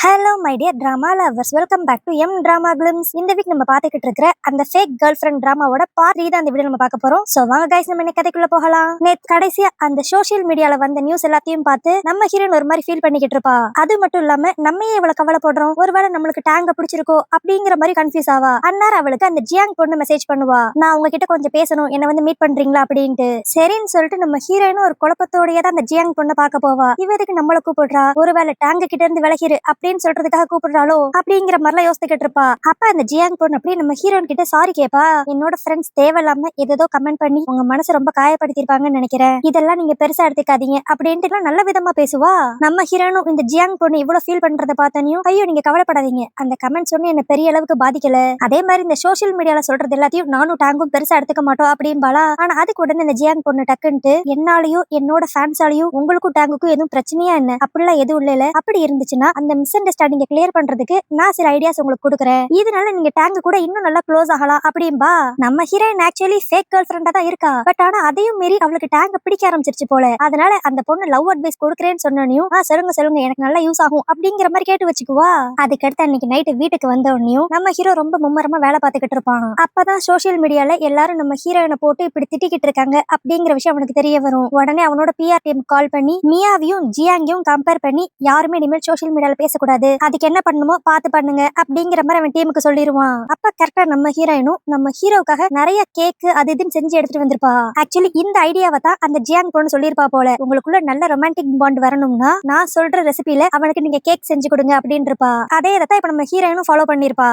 Hello my dear drama lovers, welcome back to எம் drama glimpse. இந்த week நம்ம பார்த்துக்கிட்டு இருக்கிற அந்த ஃபேக் கேர்ள் ஃப்ரெண்ட் டிராமாவோட பார்ட் 3 தான் இந்த வீடியோ நம்ம பார்க்க போறோம். சோ வாங்க கைஸ், நம்ம இன்னைக்கு கதைக்குள்ள போகலாம். நேத்து கடைசியா அந்த சோஷியல் மீடியால வந்த நியூஸ் எல்லாத்தையும் பார்த்து நம்ம ஹீரோயின் ஒரு மாதிரி ஃபீல் பண்ணிக்கிட்டு இருப்பா. அது மட்டும் இல்லாம நம்ம இவ்வளவு கவலைப்படுறோம், ஒருவேளை நம்மளுக்கு டேங்க பிடிச்சிருக்கோ அப்படிங்கிற மாதிரி கன்ஃபியூஸ் ஆவா. அன்னார் அவளுக்கு அந்த ஜியாங் பொண்ணு மெசேஜ் பண்ணுவா, நான் உங்ககிட்ட கொஞ்சம் பேசணும், என்ன வந்து மீட் பண்றீங்களா அப்படின்ட்டு. சரின்னு சொல்லிட்டு நம்ம ஹீரோயினும் ஒரு குழப்பத்தோடயே தான் அந்த ஜியாங் பொண்ணை பார்க்க போவா. இவருக்கு நம்மள கூப்பிடுறா, ஒருவேளை டேங்க கிட்ட இருந்து விலகிரு அப்படின்னு சொல்றதுக்காக கூப்பிடுறாளோ அப்படிங்கிற மாதிரிலாம் யோசிச்சுக்கிட்டு இருப்பா. அப்ப அந்த ஜியாங் பொண்ணு அப்படியே நம்ம ஹீரோயின் கிட்ட சாரி கேப்பா. என்னோட ஃப்ரெண்ட்ஸ் தேவையில்லாம ஏதோ கமெண்ட் பண்ணி உங்க மனசு ரொம்ப காயப்படுத்திருப்பாங்கன்னு நினைக்கிறேன், இதெல்லாம் நீங்க பெருசா எடுத்துக்காதீங்க அப்படின்ட்டு நல்ல விதமா பேசுவா. நம்ம ஹீரோனும் இந்த ஜியாங் பொண்ணு இவ்வளவு ஃபீல் பண்றத பார்த்தனையும், ஐயோ நீங்க கவலைப்படாதீங்க, அந்த கமெண்ட் சொன்னு என்ன பெரிய அளவுக்கு பாதிக்கல, அதே மாதிரி இந்த சோஷியல் மீடியால சொல்றது எல்லாத்தையும் நானும் டேங்கும் பெருசா எடுத்துக்க மாட்டோம் அப்படின்பாளா. ஆனா அதுக்கு உடனே இந்த ஜியாங் பொண்ணு டக்குன்ட்டு, என்னாலையும் என்னோட ஃபேன்ஸாலையும் உங்களுக்கும் டேங்குக்கும் எதுவும் பிரச்சனையா என்ன, அப்படிலாம் எதுவும் இல்ல, அப்படி இருந்துச்சுன்னா அந்த மிஸ் அண்டர்ஸ்டாண்டிங் கிளியர் பண்றதுக்கு நான் சில ஐடியாஸ் உங்களுக்கு கொடுக்குறேன், இதனால நீங்க டேங்க் கூட இன்னும் நல்லா க்ளோஸ் ஆகலாம் அப்படின்பா. நம்ம ஹீரோயின் ஆக்சுவலி ஃபேக் கேர்ள் ஃப்ரெண்டா தான் இருக்கா, பட் ஆனா அதையும் மீறி அவளுக்கு டேங்க் பிடிக்க ஆரம்பிச்சிருச்சு போல. அதனால அந்த பொண்ணு லவ் அட்வைஸ் கொடுக்குறேன்னு சொன்னனையும், சொல்லுங்க எனக்கு நல்லா யூஸ் ஆகும் அப்படிங்கிற மாதிரி கேட்டு வச்சுக்குவா. அதுக்கடுத்து அன்னைக்கு நைட்டு வீட்டுக்கு வந்த உடனேயும் நம்ம ஹீரோ ரொம்ப மும்மரமா வேலை பார்த்துக்கிட்டு இருப்பான். அப்பதான் சோஷியல் மீடியால எல்லாரும் நம்ம ஹீரோயினை போட்டு இப்படி திட்டிக்கிட்டு இருக்காங்க அப்படிங்கிற விஷயம் அவனுக்கு தெரிய வரும். உடனே அவனோட பிஆர் டீம் கால் பண்ணி மியாவையும் ஜியாங்கையும் கம்பேர் பண்ணி யாருமே இனிமேல் சோஷியல் மீடியால பேசக்கூடாது, அதுக்கு என்ன பண்ணுமோ பார்த்து பண்ணுங்க அப்படிங்கிற மாதிரி அவன் டீமுக்கு சொல்லிடுவான். அப்ப கரெக்டா நம்ம ஹீரோயினும் நம்ம ஹீரோக்காக நிறைய கேக் அது இதுன்னு செஞ்சு எடுத்துட்டு வந்திருப்பா. ஆக்சுவலி இந்த ஐடியாவை தான் அந்த ஜியாங் பொண்ணு சொல்லியிருப்பா போல, உங்களுக்குள்ள நல்ல ரொமான்டிக் பாண்ட் வரணும்னா நான் சொல்ற ரெசிபில அவனுக்கு நீங்க கேக் செஞ்சு கொடுங்க அப்படின்னு இருப்பா. அதே தான் இப்ப நம்ம ஹீரோயினும் ஃபாலோ பண்ணிருப்பா.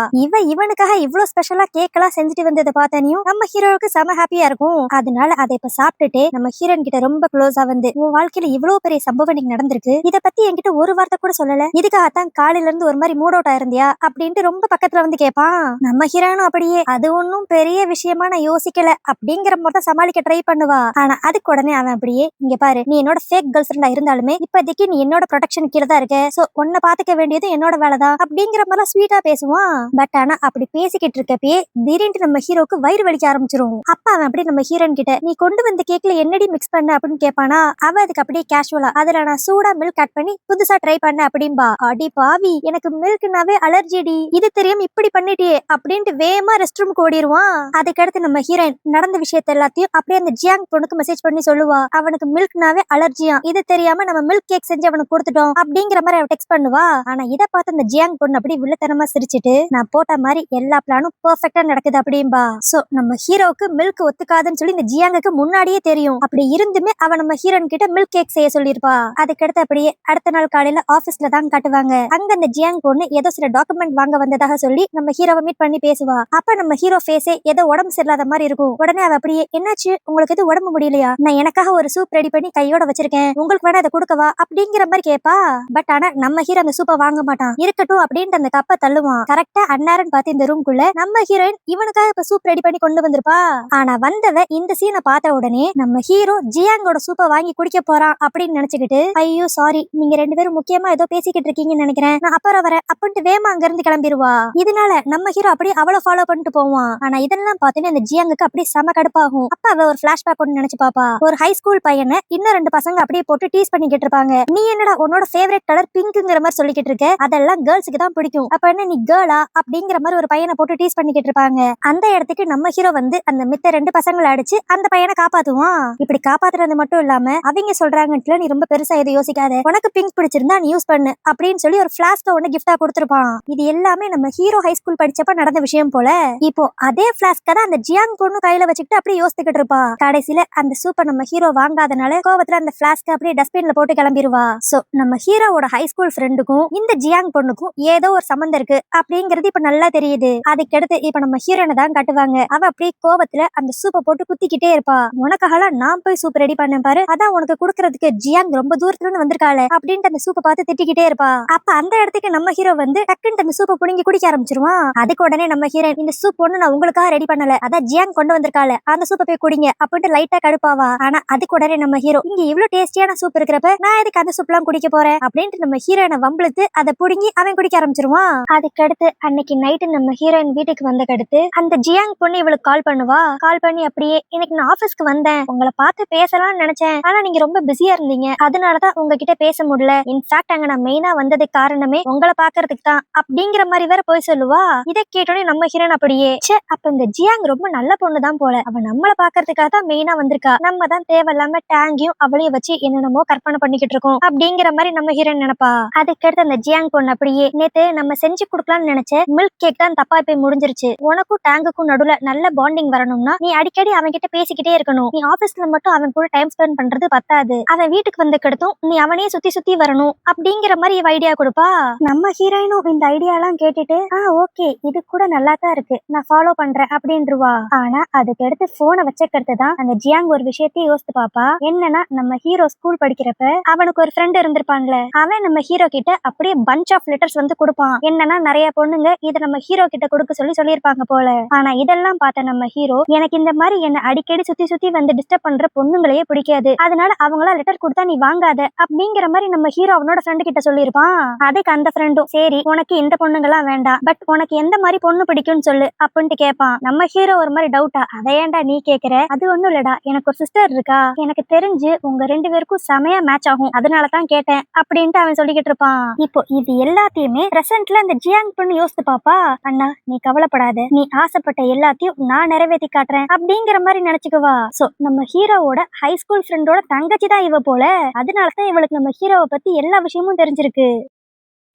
இவனுக்காக இவ்வளவு ஸ்பெஷலா கேக் எல்லாம் செஞ்சுட்டு வந்ததை பார்த்தனையும் நம்ம ஹீரோவுக்கு செம ஹாப்பியா இருக்கும். அதனால அதை இப்ப சாப்பிட்டுட்டு நம்ம ஹீரோயின் கிட்ட ரொம்ப க்ளோஸா வந்து, உன் வாழ்க்கையில இவ்வளவு பெரிய சம்பவம் நீங்க நடந்திருக்கு, இத பத்தி என்கிட்ட ஒரு வார்த்தை கூட சொல்லல, இதுக்காகத்தான் காலையில இருந்து ஒரு மாதிரி மூட் அவுட் ஆயிருந்தியா அப்படின்ட்டு ரொம்ப பக்கத்துல வந்து கேட்பான். நம்ம ஹீரோனும் அப்படியே அது ஒன்னும் பெரிய விஷயமா நான் யோசிக்கல அப்படிங்கிற மாதிரி சமாளிக்க ட்ரை பண்ணுவா. ஆனா அதுக்கு உடனே அவன் அப்படியே, இங்க பாரு, நீ என்னோட ஃபேக் கேர்ள் ஃப்ரெண்டா இருந்தாலுமே இப்போதைக்கு நீ என்னோட ப்ரொடெக்ஷன் கீழே தான் இருக்க, சோ உன்னை பாத்துக்க வேண்டியது என்னோட வேலைதான் அப்படிங்கிற மாதிரி ஸ்வீட்டா பேசுவான். பட் ஆனா அப்படி பேசிக்கிட்டு இருக்கப்பயே திடீர்னு நம்ம ஹீரோக்கு வயிறு வலிக்க ஆரம்பிச்சிரும். அப்ப அவன் அப்படி நம்ம ஹீரோயின் கிட்ட, நீ கொண்டு வந்த கேக்ல என்னடி மிக்ஸ் பண்ண அப்படின்னு கேட்பானா. அவ அதுக்கு அப்படியே கேஷுவலா, அதுல நான் சூடா மில்க் கட் பண்ணி புதுசா ட்ரை பண்ண அப்படின்பா. அடி பாவி, எனக்கு மில்க்னாவே அலர்ஜிடி, இது தெரியாம இப்படி பண்ணிட்டியே அப்படின்ட்டு வேகமா ரெஸ்ட் ரூமுக்கு ஓடிடுவான். அதுக்கடுத்து நம்ம ஹீரோயின் நடந்த விஷயத்த எல்லாத்தையும் அப்படியே அந்த ஜியாங் பொண்ணுக்கு மெசேஜ் பண்ணி சொல்லுவா, அவனுக்கு மில்க்னாவே அலர்ஜியா, இது தெரியாம நம்ம மில்க் கேக் செஞ்சு அவனுக்கு கொடுத்துட்டோம் அப்படிங்கிற மாதிரி அவ டெக்ஸ்ட் பண்ணுவா. ஆனா இதை பார்த்து அந்த ஜியாங் பொண்ணு அப்படி வில்லத்தனமா சிரிச்சிட்டு, நான் போட்ட மாதிரி எல்லா பிளானும் பெர்ஃபெக்ட்டா நடக்குது அப்படின்பா. சோ நம்ம ஹீரோவுக்கு மில்க் ஒத்துக்காதுன்னு சொல்லி இந்த ஜியாங்குக்கு முன்னாடியே தெரியும். அப்படி இருந்துமே அவ நம்ம ஹீரோயின் கிட்ட மில்க் கேக் செய்ய சொல்லிருப்பா. அதுக்கடுத்து அப்படியே அடுத்த நாள் காலையில ஆபீஸ்ல தான் காட்டுவாங்க. அங்க அந்த ஜியாங் பொண்ணு ஏதோ சில டாக்குமெண்ட் வாங்க வந்ததாக சொல்லி நம்ம ஹீரோவை மீட் பண்ணி பேசுவா. அப்ப நம்ம ஹீரோ ஃபேஸே ஏதோ உடம்பு சரியில்லாத மாதிரி இருக்கும். உடனே அவ அப்படியே, என்னாச்சு, உங்களுக்கு எது உடம்பு முடியலையா, நான் எனக்காக ஒரு சூப் ரெடி பண்ணி கையோட வச்சிருக்கேன், உங்களுக்கு வேணா அதை கொடுக்கவா அப்படிங்கிற மாதிரி கேப்பா. பட் ஆனா நம்ம ஹீரோ அந்த சூப்பை வாங்க மாட்டான். இருக்கட்டும் அப்படின்ட்டு அந்த கப்பை தள்ளுவான். கரெக்டா அன்னாரன் பார்த்து இந்த ரூம்குள்ள நம்ம ஹீரோயின் இவனுக்காக இப்ப சூப் ரெடி பண்ணி கொண்டு வந்திருப்பா. ஆனா வந்தவ இந்த சீனை பார்த்த உடனே நம்ம ஹீரோ ஜியாங்கோட சூப்பை வாங்கி குடிக்க போறான் அப்படின்னு நினைச்சுக்கிட்டு, ஐயோ சாரி, நீங்க ரெண்டு பேரும் முக்கியமா ஏதோ பேசிக்கிட்டு இருக்கீங்கன்னு நினைக்கிறேன், நான் அப்புறம் வரேன் அப்படின்ட்டு வேமா அங்க இருந்து கிளம்பிடுவா. இதனால நம்ம ஹீரோ அப்படியே அவளை ஃபாலோ பண்ணிட்டு போவான். ஆனா இதெல்லாம் பார்த்துட்டு அந்த ஜியாங்குக்கு அப்படியே செம கடுப்பாகும். அப்ப அவ ஒரு பிளாஷ்பேக் ஒன்று நினைச்சு பாப்பா. ஒரு ஹை ஸ்கூல் பையனை இன்னும் ரெண்டு பசங்க அப்படியே போட்டு டீஸ் பண்ணிக்கிட்டு இருப்பாங்க. நீ என்னடா உன்னோட ஃபேவரட் கலர் பிங்க்ங்கிற மாதிரி சொல்லிக்கிட்டு இருக்க, அதெல்லாம் கேர்ள்ஸுக்கு தான் பிடிக்கும், அப்ப என்ன நீ கேர்ளா அப்படிங்கிற மாதிரி ஒரு பையனை போட்டு டீஸ் பண்ணிக்கிட்டு இருப்பாங்க. அந்த இடத்துக்கு நம்ம ஹீரோ வந்து அந்த மித்த ரெண்டு பசங்களை அடிச்சு அந்த பையனை காப்பாத்துவான். இப்படி காப்பாத்துறது மட்டும் இல்லாம அவங்க சொல்றாங்கன்னு நீ ரொம்ப பெருசா எதுவும் யோசிக்காத, உனக்கு பிங்க் பிடிச்சிருந்தா நீ யூஸ் பண்ணு அப்படின்னு சொல்லி ஒரு பிளாஸ்க ஒண்ணு கிஃப்டா கொடுத்துருப்பான். இது எல்லாமே நம்ம ஹீரோ ஹை ஸ்கூல் படிச்சப்ப நடந்த விஷயம் போல. இப்போ அதே பிளாஸ்க தான் அந்த ஜியாங் பொண்ணு கையில வச்சுக்கிட்டு அப்படியே யோசிச்சுக்கிட்டு இருப்பா. கடைசியில அந்த சூப்பர் நம்ம ஹீரோ வாங்காதனால கோவத்துல அந்த பிளாஸ்க அப்படியே டஸ்ட்பின்ல போட்டு கிளம்பிடுவா. சோ நம்ம ஹீரோவோட ஹை ஸ்கூல் ஃப்ரெண்டுக்கும் இந்த ஜியாங் பொண்ணுக்கும் ஏதோ ஒரு சம்பந்தம் இருக்கு அப்படிங்கிறது இப்ப நல்லா தெரியுது. அதுக்கடுத்து இப்ப நம்ம ஹீரோனை தான் காட்டுவாங்க. அவ அப்படியே கோவத்துல அந்த சூப்பை போட்டு குத்திக்கிட்டே இருப்பா. உனக்காகலாம் நான் போய் சூப் ரெடி பண்ணேன் பாரு, அதான் உனக்கு குடுக்கறதுக்கு ஜியாங் ரொம்ப தூரத்துல இருந்து வந்திருக்காளே அப்படின்ட்டு அந்த சூப்பை பார்த்து திட்டிக்கிட்டே இருப்பா. அப்ப அந்த இடத்துக்கு நம்ம ஹீரோ வந்து டக்குன்னு அந்த சூப்பை புடுங்கி குடிக்க ஆரம்பிச்சிருவான். அதுக்கு உடனே நம்ம ஹீரோயின், இந்த சூப் ஒண்ணு நான் உங்களுக்காக ரெடி பண்ணல, அதான் ஜியாங் கொண்டு வந்திருக்காளே, அந்த சூப்பை போய் குடிங்க அப்படின்ட்டு லைட்டா கடுப்பாவா. ஆனா அதுக்கு உடனே நம்ம ஹீரோ, இங்க இவ்வளவு டேஸ்டியான சூப் இருக்கிறப்ப நான் எதுக்கு அந்த சூப் எல்லாம் குடிக்க போறேன் அப்படின்ட்டு நம்ம ஹீரோயினை வம்பிழுத்து அதை புடுங்கி அவன் குடிக்க ஆரம்பிச்சிருவான். அதுக்கடுத்து அன்னைக்கு நைட்டு நம்ம ஹீரோயின் வீட்டுக்கு வந்த கடுத்து அந்த ஜியாங் பொண்ணு இவளுக்கு கால் பண்ணுவா. கால் பண்ணி அப்படியே, இன்னைக்கு நான் ஆபீஸ்க்கு வந்தேன், உங்களை பார்த்து பேசலாம்னு நினைச்சேன், ஆனா நீங்க ரொம்ப பிஸியா இருந்தீங்க, அதனாலதான் உங்ககிட்ட பேச முடியல, இன்ஃபேக்ட் அங்க நான் மெயினா வந்ததுக்கு காரணமே உங்களை பாக்குறதுக்கு தான் அப்படிங்கிற மாதிரி வேற போய் சொல்லுவா. இதை கேட்டோடனே நம்ம ஹீரோன் அப்படியே அப்ப இந்த ஜியாங் ரொம்ப நல்ல பொண்ணுதான் போல, அவ நம்மளை பாக்குறதுக்காக தான் மெயினா வந்திருக்கா, நம்ம தான் தேவையில்லாம டேங்கையும் அவளையும் வச்சு என்னென்னமோ கற்பனை பண்ணிக்கிட்டு இருக்கோம் அப்படிங்கிற மாதிரி நம்ம ஹீரோயின் நினைப்பா. அதுக்கடுத்து அந்த ஜியாங் பொண்ணு அப்படியே நேத்து நம்ம செஞ்சு கொடுக்கலாம்னு நினைச்ச மில்க் கேக் தான் தப்பா போய் முடிஞ்சிருச்சு, உனக்கும் டேங்குக்கும் நடுவுல நல்ல பாண்டிங் வரணும்னா நீ அடிக்கடி அவன் கிட்ட பேசிக்கிட்டே இருக்கணும், நீ ஆபீஸ்ல மட்டும் அவன் கூட டைம் ஸ்பெண்ட் பண்றது பத்தாது, அவன் வீட்டுக்கு வந்து கிடத்தும் நீ அவனையே சுத்தி சுத்தி வரணும் அப்படிங்கிற மாதிரி ஐடியா கொடுப்பா. நம்ம ஹீரோயினும் இந்த ஐடியா எல்லாம் கேட்டுட்டு ஓகே இது கூட நல்லா தான் இருக்கு, நான் ஃபாலோ பண்றேன் அப்படின்றுவா. ஆனா அதுக்கு அடுத்து போனை வச்சக்கிறது தான் அந்த ஜியாங் ஒரு விஷயத்தையும் யோசித்து பாப்பா. என்னன்னா நம்ம ஹீரோ ஸ்கூல் படிக்கிறப்ப அவனுக்கு ஒரு ஃப்ரெண்ட் இருந்திருப்பான்ல, அவன் நம்ம ஹீரோ கிட்ட அப்படியே பஞ்ச் ஆஃப் லெட்டர்ஸ் வந்து கொடுப்பான். என்னன்னா நிறைய பொண்ணுங்க இதை நம்ம ஹீரோ கிட்ட கொடுக்க சொல்லியிருப்பாங்க போல. ஆனா இதெல்லாம் பார்த்த நம்ம ஹீரோ, எனக்கு இந்த மாதிரி என்ன அடிக்கடி சுத்தி சுத்தி வந்து டிஸ்டர்ப் பண்ற பொண்ணுங்களையே பிடிக்காது, அதனால அவங்களா லெட்டர் கொடுத்தா நீ வாங்காத அப்படிங்கிற மாதிரி நம்ம ஹீரோ அவனோட ஃப்ரெண்டு கிட்ட சொல்லியிருப்பான். அதுக்கு அந்த ஃப்ரெண்டும் சரி உனக்கு இந்த பொண்ணுங்கெல்லாம் வேண்டாம், பட் உனக்கு எந்த மாதிரி பொண்ணு பிடிக்கும்னு சொல்லு அப்படின்ட்டு கேட்பான். நம்ம ஹீரோ ஒரு மாதிரி டவுட்டா, அதை ஏன்டா நீ கேக்குற, அது ஒண்ணும் இல்லடா எனக்கு ஒரு சிஸ்டர் இருக்கா, எனக்கு தெரிஞ்சு உங்க 2 பேருக்கும் செமையா மேட்ச் ஆகும், அதனாலதான் கேட்டேன் அப்படின்ட்டு அவன் சொல்லிக்கிட்டு இருப்பான். இப்போ இது எல்லாத்தையுமே பிரசன்ட்ல அந்த ஜியாங் பொண்ணு யோசித்து பாப்பா. அண்ணா நீ கவலைப்படாத, நீ ஆசைப்பட்ட எல்லாத்தையும் நான் நிறைவேற்றி காட்டுறேன் அப்படிங்கிற மாதிரி நினைச்சுக்குவா. சோ நம்ம ஹீரோவோட ஹை ஸ்கூல் ஃப்ரெண்டோட தங்கச்சி தான் இவ போல, அதனாலதான் இவளுக்கு நம்ம ஹீரோவை பத்தி எல்லா விஷயமும் தெரிஞ்சிருக்கு.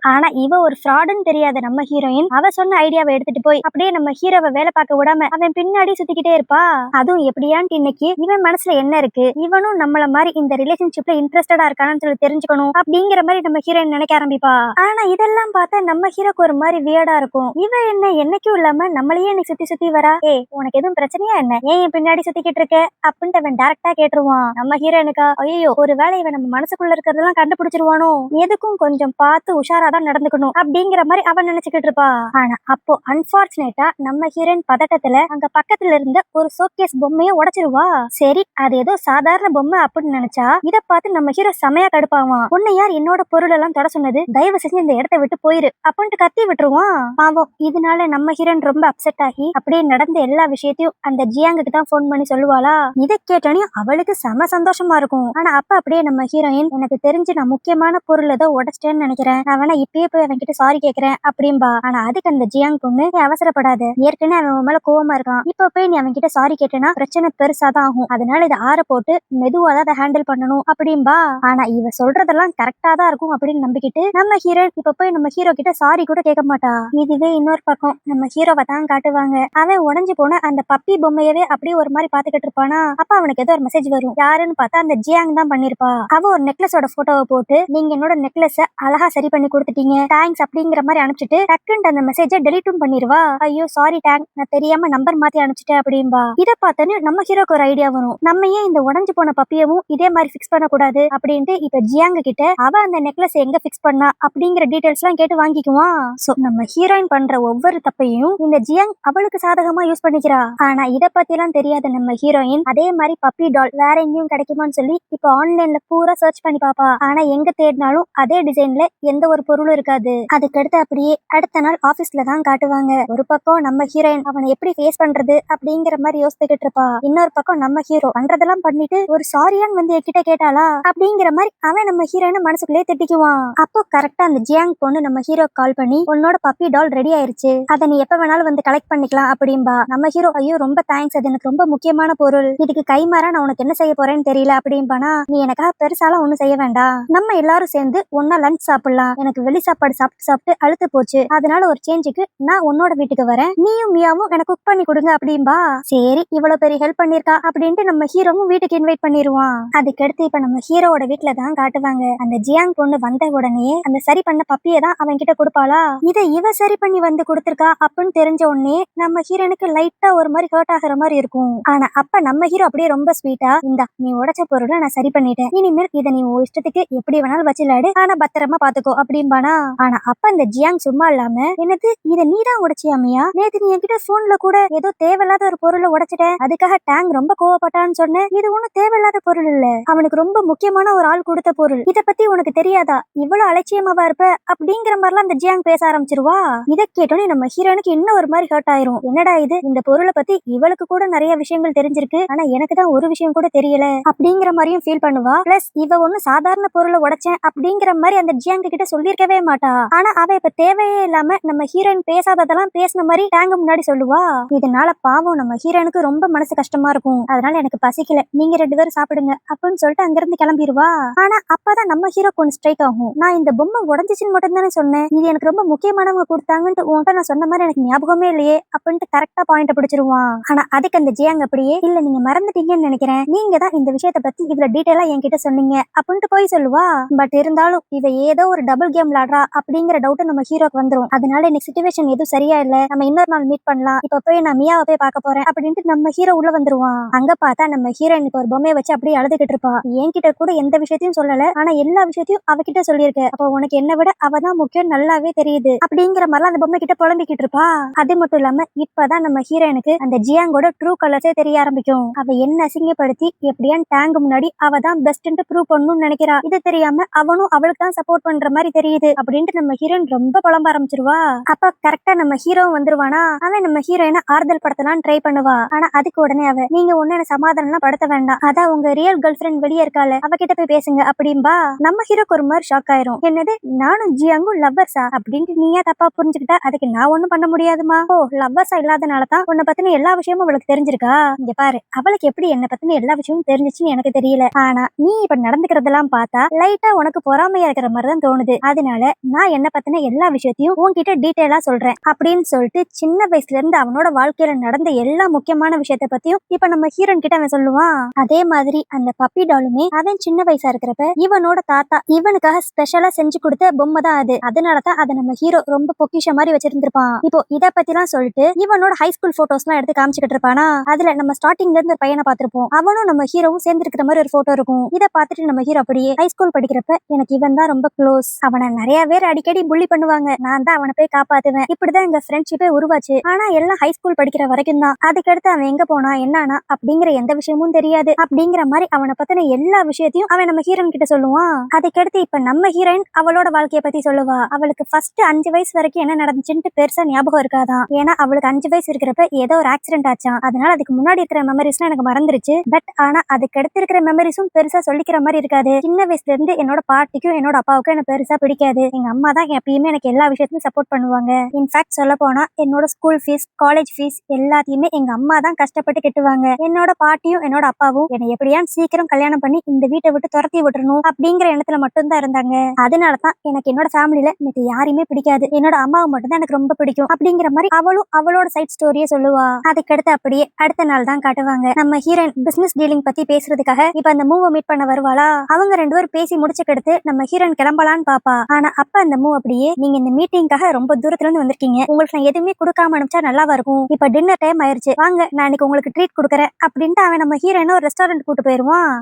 ஆனா இவ ஒரு ஃப்ராடுன்னு தெரியாத நம்ம ஹீரோயின் அவ சொன்ன ஐடியாவை எடுத்துட்டு போய் அப்படியே நம்ம ஹீரோவை வேலை பார்க்க விடாம அவன் பின்னாடி சுத்திக்கிட்டே இருப்பா. அதுவும் எப்படியான்ட்டு இன்னைக்கு இவன் மனசுல என்ன இருக்கு, இவனும் நம்மள மாதிரி இந்த ரிலேஷன்ஷிப்ல இன்ட்ரெஸ்டடா இருக்கானு சொல்லி தெரிஞ்சுக்கணும் அப்படிங்கிற மாதிரி நம்ம ஹீரோயின் நினைக்க ஆரம்பிப்பா. ஆனா இதெல்லாம் பார்த்தா நம்ம ஹீரோக்கு ஒரு மாதிரி வியர்டா இருக்கும். இவ என்ன என்னைக்கும் இல்லாம நம்மளையே இன்னைக்கு சுத்தி சுத்தி வரா, உனக்கு எதுவும் பிரச்சனையா என்ன, ஏன் என் பின்னாடி சுத்திக்கிட்டு இருக்க அப்படின்ட்டு அவன் டைரக்டா கேட்டுருவான். நம்ம ஹீரோனுக்கா ஐயோ ஒரு வேளை இவன் நம்ம மனசுக்குள்ள இருக்கிறதெல்லாம் கண்டுபிடிச்சிருவானோ, எதுக்கும் கொஞ்சம் பார்த்து உஷாரா தான் நடந்துக்கணும் அப்படிங்கிற மாதிரி அவன் நினைச்சுக்கிட்டு இருப்பா. ஆனா அப்போ அன்பார்ச்சுனேட்டா நம்ம ஹீரோயின் பதட்டத்துல அங்க பக்கத்துல இருந்த ஒரு ஷோகேஸ் பொம்மையை உடைச்சிருவா. சரி அது ஏதோ சாதாரண பொம்மை அப்படின்னு நினைச்சா இத பார்த்து நம்ம ஹீரோ செமையா கடுப்பாவான். உன்னை யார் என்னோட பொருள் எல்லாம் தொட சொன்னது, தயவு செஞ்சு இந்த இடத்தை விட்டு போயிரு அப்படின்ட்டு கத்தி விட்டுருவான். பாவம் இதனால நம்ம ஹீரோயின் ரொம்ப அப்செட் ஆகி அப்படியே நடந்த எல்லா விஷயத்தையும் அந்த ஜியாங்குக்கு தான் போன் பண்ணி சொல்லுவாளா. இதை கேட்டோன்னே அவளுக்கு செம சந்தோஷமா இருக்கும். ஆனா அப்ப அப்படியே நம்ம ஹீரோயின் எனக்கு தெரிஞ்சு நான் முக்கியமான பொருள் ஏதோ உடைச்சிட்டேன்னு நினைக்கிறேன், நான் இப்பயே போய் அவன் கிட்ட சாரி கேக்குறேன் அப்படின்பா. ஆனா அதுக்கு அந்த ஜியாங் பொண்ணு அவசரப்படாத, ஏற்கனவே அவன் மேல கோவமா இருக்கான், இப்ப போய் நீ அவன் கிட்ட சாரி கேட்டேன்னா பிரச்சனை பெருசாதான் ஆகும், அதனால இதை ஆற போட்டு மெதுவா தான் அதை ஹேண்டில் பண்ணணும் அப்படின்பா. ஆனா இவ சொல்றதெல்லாம் கரெக்டா தான் இருக்கும் அப்படின்னு நம்பிக்கிட்டு நம்ம ஹீரோயின் இப்ப போய் நம்ம ஹீரோ கிட்ட சாரி கூட கேட்க மாட்டா. இதுவே இன்னொரு பக்கம் நம்ம ஹீரோவை தான் காட்டுவாங்க. அவன் உடஞ்சு போன அந்த பப்பி பொம்மையவே அப்படியே ஒரு மாதிரி பாத்துக்கிட்டு இருப்பானா. அப்ப அவனுக்கு ஏதோ ஒரு மெசேஜ் வரும். யாருன்னு பார்த்தா அந்த ஜியாங் தான் பண்ணிருப்பா. அவ ஒரு நெக்லஸோட போட்டோவை போட்டு நீங்க என்னோட நெக்லஸ அழகா சரி பண்ணி கொடுத்துட்டீங்க தேங்க்ஸ் அப்படிங்கிற மாதிரி அனுப்பிச்சிட்டு டக்குன்னு அந்த மெசேஜை டெலிட்டும் பண்ணிடுவா. ஐயோ சாரி டேங், நான் தெரியாம நம்பர் மாத்தி அனுப்பிச்சிட்டேன் அப்படின்பா. இதை பார்த்தோன்னு நம்ம ஹீரோக்கு ஒரு ஐடியா வரும். நம்ம ஏன் இந்த உடஞ்சு போன பப்பியவும் இதே மாதிரி பிக்ஸ் பண்ணக்கூடாது அப்படின்ட்டு இப்ப ஜியாங்க கிட்ட அவ அந்த நெக்லஸ் எங்க பிக்ஸ் பண்ணா அப்படிங்கிற டீடைல்ஸ் எல்லாம் கேட்டு வாங்கிக்குவான். சோ நம்ம ஹீரோயின் பண்ற ஒவ்வொரு தப்பையும் இந்த ஜியாங் அவளுக்கு சாதகமா யூஸ் பண்ணிக்கிறா. ஆனா இத பத்தி எல்லாம் தெரியாத நம்ம ஹீரோயின் அதே மாதிரி பப்பி டால் வேற எங்கேயும் கிடைக்குமான்னு சொல்லி இப்ப ஆன்லைன்ல பூரா சர்ச் பண்ணி பாப்பா. ஆனா எங்க தேடினாலும் அதே டிசைன்ல எந்த ஒரு பொருளும் இருக்காது. அதுக்கடுத்து அப்படியே அடுத்த நாள் ஆபீஸ்ல தான் காட்டுவாங்க. ஒரு பக்கம் நம்ம ஹீரோயின் அவனை எப்படி ஃபேஸ் பண்றது அப்படிங்கிற மாதிரி யோசிச்சுக்கிட்டு இருப்பா. இன்னொரு பக்கம் நம்ம ஹீரோ பண்றதெல்லாம் பண்ணிட்டு ஒரு சாரியான்னு வந்து என்கிட்ட கேட்டாளா அப்படிங்கிற மாதிரி அவன் நம்ம ஹீரோயினை மனசுக்குள்ளே திட்டிக்குவான். அப்போ கரெக்டா அந்த ஜியாங் பொண்ணு நம்ம ஹீரோ கால் பண்ணி உன்னோட பப்பி டால் ரெடி ஆயிருச்சு, அதை நீ எப்ப வேணாலும் வந்து கலெக்ட் பண்ணிக்கலாம் அப்படின்பா. நம்ம ஹீரோ ஐயோ ரொம்ப தேங்க்ஸ், அது எனக்கு ரொம்ப முக்கியமான பொருள், இதுக்கு கைமாறா நான் உனக்கு என்ன செய்ய போறேன்னு தெரியல அப்படின்பானா. நீ எனக்காக பெருசாலாம் ஒண்ணும் செய்ய வேண்டாம், நம்ம எல்லாரும் சேர்ந்து ஒன்னா லஞ்ச் சாப்பிடலாம், எனக்கு வெளி சாப்பாடு சாப்பிட்டு அழுத்து போச்சு, அதனால ஒரு சேஞ்சுக்கு நான் உன்னோட வீட்டுக்கு வரேன், நீயும் மியாவும் எனக்கு குக் பண்ணி கொடுங்க அப்படின்பா. சரி இவ்வளவு பெரிய ஹெல்ப் பண்ணிருக்கா அப்படின்ட்டு நம்ம ஹீரோவும் வீட்டுக்கு இன்வைட் பண்ணிடுவான். அதுக்கடுத்து இப்ப நம்ம ஹீரோவோட வீட்டுல தான் காட்டுவாங்க. அந்த ஜியாங் பொண்ணு வந்த உடனே அந்த சரி பண்ண பப்பியை தான் அவன் கிட்ட கொடுப்பாளா. இதை இவ சரி பண்ணி வந்து கொடுத்துருக்கா அப்படின்னு தெரிஞ்ச உடனே நம்ம ஹீரோனுக்கு லைட்டா ஒரு மாதிரி ஹர்ட் ஆகுற மாதிரி இருக்கும். ஆனா அப்ப நம்ம ஹீரோ அப்படியே ரொம்ப ஸ்வீட்டா, இந்தா நீ உடைச்ச பொருளை நான் சரி பண்ணிட்டேன், இனிமேல் இதை நீ இஷ்டத்துக்கு எப்படி வேணாலும் வச்சுலாடு, ஆனா பத்திரமா பாத்துக்கோ அப்படின்பானா. ஆனா அப்ப அந்த ஜியாங் சும்மா இல்லாம என்னது இதை நீதான் உடைச்சியாமியா, நேத்து நீ என்கிட்ட போன்ல கூட ஏதோ தேவையில்லாத ஒரு பொருளை உடைச்சிட்ட, அதுக்காக டேங் ரொம்ப கோவப்பட்டான்னு சொன்னேன், இது ஒண்ணும் தேவையில்லாத பொருள் இல்ல, அவனுக்கு ரொம்ப முக்கியமான ஒரு ஆள் கொடுத்த பொருள், இத பத்தி உனக்கு தெரியாதா, இவ்வளவு அலட்சியமாவா இருப்ப அப்படிங்கிற மாதிரிலாம் அந்த ஜியாங் பேச ஆரம்பிச்சிருவா. இதை கேட்டோன்னே நம்ம ஹீரோனுக்கு இன்னும் ஒரு மாதிரி ஹர்ட் ஆயிரும். என்னடா இது, இந்த பொருளை பத்தி இவளுக்கு கூட நிறைய விஷயங்கள் தெரிஞ்சிருக்கு, ஆனா எனக்கு தான் ஒரு விஷயம் கூட தெரியல அப்படிங்கிற மாதிரியும் ஃபீல் பண்ணுவா. பிளஸ் இவ ஒண்ணு சாதாரண பொருளை உடைச்சேன் அப்படிங்கிற மாதிரி அந்த ஜியாங் கிட்ட சொல்லியிருக்க பேசவே மாட்டா. ஆனா அவ இப்ப தேவையே இல்லாம நம்ம ஹீரோயின் பேசாததெல்லாம் பேசின மாதிரி டேங்க் முன்னாடி சொல்லுவா. இதனால பாவம் நம்ம ஹீரோயினுக்கு ரொம்ப மனசு கஷ்டமா இருக்கும். அதனால எனக்கு பசிக்கல, நீங்க 2 பேரும் சாப்பிடுங்க அப்படின்னு சொல்லிட்டு அங்கிருந்து கிளம்பிடுவா. ஆனா அப்பதான் நம்ம ஹீரோ கொஞ்சம் ஸ்ட்ரைக் ஆகும். நான் இந்த பொம்மை உடஞ்சிச்சுன்னு மட்டும் தானே சொன்னேன், இது எனக்கு ரொம்ப முக்கியமானவங்க கொடுத்தாங்கன்ட்டு உன்கிட்ட நான் சொன்ன மாதிரி எனக்கு ஞாபகமே இல்லையே அப்படின்ட்டு கரெக்டா பாயிண்ட் பிடிச்சிருவான். ஆனா அதுக்கு அந்த ஜியாங் அப்படியே இல்ல நீங்க மறந்துட்டீங்கன்னு நினைக்கிறேன், நீங்க தான் இந்த விஷயத்தை பத்தி இவ்வளவு டீடைலா என்கிட்ட சொன்னீங்க அப்படின்ட்டு போய் சொல்லுவா. பட் இருந்தாலும் இவ ஏதோ ஒரு டபுள் கேம் விளையாடுறா அப்படிங்கிற டவுட் நம்ம ஹீரோக்கு வந்துரும். அதனால இன்னைக்கு சிச்சுவேஷன் எதுவும் சரியா இல்ல, நம்ம இன்னொரு நாள் மீட் பண்ணலாம், இப்ப போய் நான் மியாவை போய் பார்க்க போறேன் அப்படின்ட்டு நம்ம ஹீரோ உள்ள வந்துருவான். அங்க பார்த்தா நம்ம ஹீரோயினுக்கு ஒரு பொம்மையை வச்சு அப்படியே அழுதுகிட்டு இருப்பா. என்கிட்ட கூட எந்த விஷயத்தையும் சொல்லல, ஆனா எல்லா விஷயத்தையும் அவகிட்ட சொல்லியிருக்க, அப்போ உனக்கு என்ன விட அவதான் முக்கியம் நல்லாவே தெரியுது அப்படிங்கிற மாதிரிலாம் அந்த பொம்மை கிட்ட புலம்பிக்கிட்டு இருப்பா. அது மட்டும் இல்லாம இப்பதான் நம்ம ஹீரோயினுக்கு அந்த ஜியாங்கோட ட்ரூ கலர்ஸே தெரிய ஆரம்பிக்கும். அவ என்ன அசிங்கப்படுத்தி எப்படியான் டேங்க் முன்னாடி அவ தான் பெஸ்ட் ப்ரூவ் பண்ணணும்னு நினைக்கிறா. இது தெரியாம அவனும் அவளுக்கு தான் சப்போர்ட் பண்ற மாதிரி தெரியுது அப்படின்ட்டு நம்ம ஹீரோயின் ரொம்ப புலம்ப ஆரம்பிச்சிருவா. அப்ப கரெக்டா நம்ம ஹீரோ வந்துருவானா, அவன் நம்ம ஹீரோயினை ஆறுதல் படுத்தலாம் ட்ரை பண்ணுவா. ஆனா அதுக்கு உடனே அவ நீங்க ஒன்னு சமாதானம் படுத்த வேண்டாம், அதான் உங்க ரியல் கேர்ள் ஃபிரெண்ட் வெளியே இருக்கால அவகிட்ட போய் பேசுங்க அப்படின்பா. நம்ம ஹீரோக்கு ஒரு மாதிரி ஷாக் ஆயிரும். என்னது நானும் ஜியாங்கும் லவ்வர்ஸா அப்படின்ட்டு நீயா தப்பா புரிஞ்சுக்கிட்டா, அதுக்கு நான் ஒண்ணும் பண்ண முடியாதுமா. ஓ லவ்வர்ஸா இல்லாதனாலதான் உன்னை பத்தின எல்லா விஷயமும் அவளுக்கு தெரிஞ்சிருக்கா. இங்க பாரு, அவளுக்கு எப்படி என்ன பத்தின எல்லா விஷயமும் தெரிஞ்சிச்சுன்னு எனக்கு தெரியல, ஆனா நீ இப்ப நடந்துக்கிறதெல்லாம் பார்த்தா லைட்டா உனக்கு பொறாமையா இருக்கிற மாதிரி தான் தோணுது. அதனால நான் என்ன பத்தின எல்லா விஷயத்தையும் உன்கிட்ட டீடைலா சொல்றேன் அப்படின்னு சொல்லிட்டு சின்ன வயசுல இருந்து அவனோட வாழ்க்கையில நடந்த எல்லா முக்கியமான விஷயத்த பத்தியும் இப்ப நம்ம ஹீரோன் கிட்ட அவன் சொல்லுவான். அதே மாதிரி அந்த பப்பி டாலுமே அவன் சின்ன வயசா இருக்கிறப்ப இவனோட தாத்தா இவனுக்காக ஸ்பெஷலா செஞ்சு கொடுத்த பொம்மை தான் அது. அதனாலதான் அதை நம்ம ஹீரோ ரொம்ப பொக்கிஷ மாதிரி வச்சிருந்திருப்பான். இப்போ இத பத்தி எல்லாம் சொல்லிட்டு இவனோட ஹை ஸ்கூல் போட்டோஸ் எல்லாம் எடுத்து காமிச்சுக்கிட்டு இருப்பானா. அதுல நம்ம ஸ்டார்டிங்ல இருந்து பையனை பார்த்திருப்போம், அவனும் நம்ம ஹீரோவும் சேர்ந்து இருக்கிற மாதிரி ஒரு போட்டோ இருக்கும். இத பார்த்துட்டு நம்ம ஹீரோ அப்படியே ஹை ஸ்கூல் படிக்கிறப்ப எனக்கு இவன் தான் ரொம்ப க்ளோஸ், அவனை நிறைய பேர் அடிக்கடி புள்ளி பண்ணுவாங்க, நான் தான் அவனை போய் காப்பாத்துவேன், இப்படிதான் எங்க ஃப்ரெண்ட்ஷிப்பே உருவாச்சு. ஆனா எல்லாம் ஹை ஸ்கூல் படிக்கிற வரைக்கும் தான், அதுக்கடுத்து அவன் எங்க போனா என்னானா அப்படிங்கிற எந்த விஷயமும் தெரியாது அப்படிங்கிற மாதிரி அவனை பத்தின எல்லா விஷயத்தையும் அவன் நம்ம ஹீரோயின் கிட்ட சொல்லுவான். அதுக்கடுத்து இப்ப நம்ம ஹீரோயின் அவளோட வாழ்க்கைய பத்தி சொல்லுவா. அவளுக்கு ஃபர்ஸ்ட் 5 வயசு வரைக்கும் என்ன நடந்துச்சுன்னு பெருசா ஞாபகம் இருக்காதான். ஏன்னா அவளுக்கு 5 வயசு இருக்கிறப்ப ஏதோ ஒரு ஆக்சிடென்ட் ஆச்சான். அதனால அதுக்கு முன்னாடி இருக்கிற மெமரிஸ்லாம் எனக்கு மறந்துருச்சு. பட் ஆனா அதுக்கு அடுத்து இருக்கிற மெமரிஸும் பெருசா சொல்லிக்கிற மாதிரி இருக்காது. சின்ன வயசுல இருந்து என்னோட பாட்டிக்கும் என்னோட அப்பாவுக்கும் எனக்கு பெருசா பிடிக்காது. எங்க அம்மா தான் எப்பயுமே எனக்கு எல்லா விஷயத்தையும் சப்போர்ட் பண்ணுவாங்க. இன்ஃபேக்ட் சொல்ல போனா என்னோட ஸ்கூல் ஃபீஸ் காலேஜ் ஃபீஸ் எல்லாத்தையுமே எங்க அம்மா தான் கஷ்டப்பட்டு கட்டுவாங்க. என்னோட பாட்டியும் என்னோட அப்பாவும் என்னை எப்படியா சீக்கிரம் கல்யாணம் பண்ணி இந்த வீட்டை விட்டு துரத்தி விட்டுறணும் அப்படிங்கிற எண்ணத்துல மட்டும் தான் இருந்தாங்க. அதனாலதான் எனக்கு என்னோட ஃபேமிலியில எனக்கு யாரையுமே பிடிக்காது, என்னோட அம்மாவை மட்டும் தான் எனக்கு ரொம்ப பிடிக்கும் அப்படிங்கிற மாதிரி அவளும் அவளோட சைட் ஸ்டோரியே சொல்லுவா. அதுக்கடுத்து அப்படியே அடுத்த நாள் தான் காட்டுவாங்க. நம்ம ஹீரோயின் பிசினஸ் டீலிங் பத்தி பேசுறதுக்காக இப்ப அந்த மூவை மீட் பண்ண வருவாளா. அவங்க 2 பேரும் பேசி முடிச்சுக்கடுத்து நம்ம ஹீரோயின் கிளம்பலான்னு பாப்பா. ஆனா அப்ப அந்த மூவ் அப்படியே நீங்க இந்த மீட்டிங்காக ரொம்ப தூரத்துல இருந்து வந்திருக்கீங்க, உங்களுக்கு நான் எதுவுமே கொடுக்காம அனுப்பிச்சா நல்லாவா இருக்கும், இப்ப டின்னர் டைம் ஆயிருச்சு, வாங்க நான் இன்னைக்கு உங்களுக்கு ட்ரீட் கொடுக்குறேன் அப்படின்ட்டு அவன் நம்ம ஹீரோயினை ஒரு ரெஸ்டாரண்ட் கூட்டு போயிருவான்.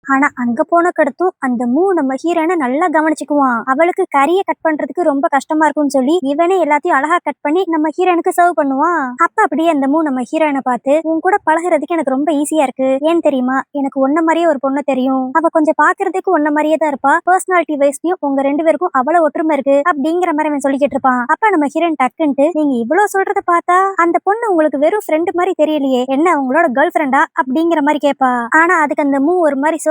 ஆனா அங்க போன கடத்தும் அந்த மூ நம்ம ஹீரோனை நல்லா கவனிச்சுக்குவான். அவளுக்கு கறியை கட் பண்றதுக்கு ரொம்ப கஷ்டமா இருக்கும்னு சொல்லி இவனே எல்லாத்தையும் அழகா கட் பண்ணி நம்ம ஹீரோனுக்கு சர்வ் பண்ணுவான். அப்ப அப்படியே அந்த மூ நம்ம ஹீரோனை பார்த்து உன் கூட பழகுறதுக்கு எனக்கு ரொம்ப ஈஸியா இருக்கு, ஏன் தெரியுமா, எனக்கு ஒன்ன மாதிரியே ஒரு பொண்ணு தெரியும், அவ கொஞ்சம் பாக்குறதுக்கு ஒன்ன மாதிரியே தான் இருப்பா, பர்சனாலிட்டி வைஸ்லயும் உங்க 2 பேருக்கும் அவ்வளவு ஒற்றுமை இருக்கு அப்படிங்கிற மாதிரி அவன் சொல்லிக்கிட்டு இருப்பான். அப்ப நம்ம ஹீரோயின் டக்குன்ட்டு நீங்க இவ்வளவு சொல்றத பார்த்தா அந்த பொண்ணு உங்களுக்கு வெறும் ஃப்ரெண்டு மாதிரி தெரியலையே, என்ன உங்களோட கேர்ள் ஃப்ரெண்டா அப்படிங்கிற மாதிரி கேட்பா. ஆனா அதுக்கு அந்த மூ ஒரு மாதிரி